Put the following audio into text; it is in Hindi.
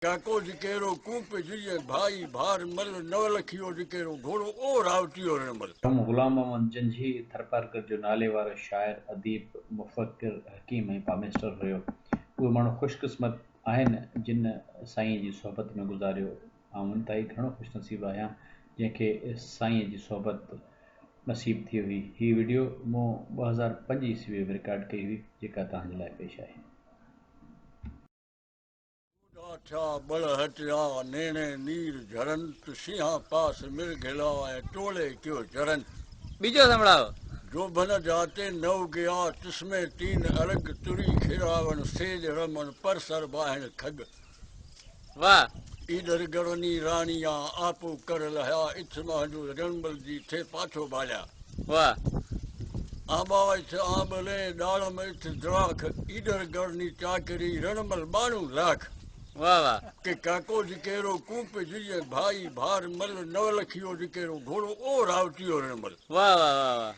काको जिकेरो कूप जुए भाई भार मल नवलखियो जिकेरो घोड़ो ओ रावटियो रमल। हम ग़ुलाम मोहम्मद जंझी थरपारकर जो नाले वारो शाइर अदीब मुफ़क्किर हकीम ऐं पामेस्टर हुयो। उहे माण्हू ख़ुशकिस्मत आहिनि जिन साईं जी सोहबत में गुज़ारियो। आउं इंतिहाई घणो ख़ुशनसीब आहियां जंहिंखे साईं जी सोहबत नसीब थी हुई। हीअ वीडियो मूं 2005 ईस्वी में रिकॉर्ड कई हुई जेका तव्हांजे लाइ पेश आहे। छा बल हटिया नेणे नीर झरन सिंहा पास मिल घिला टोले क्यों चरन। बीजो संभळाओ। जो भन जाते नव गया तिस्मे तीन अलग तुरी खिरावन सेज रमन परसर बाहन खग। वाह। ईदर गरनी रानिया आपो कर लहा इथमा जो रणबल जी थे पाछो बाल्या। वाह। आबा इथ आबले डालम इथ द्राख ईदर गरनी चाकरी रणमल 92 लाख। वाह वाह। के काको जिकेरो कूप जुए भाई भार मल नवलखियो जिकेरो घोड़ो ओ रावटियो रमल। वाह वाह वाह वाह।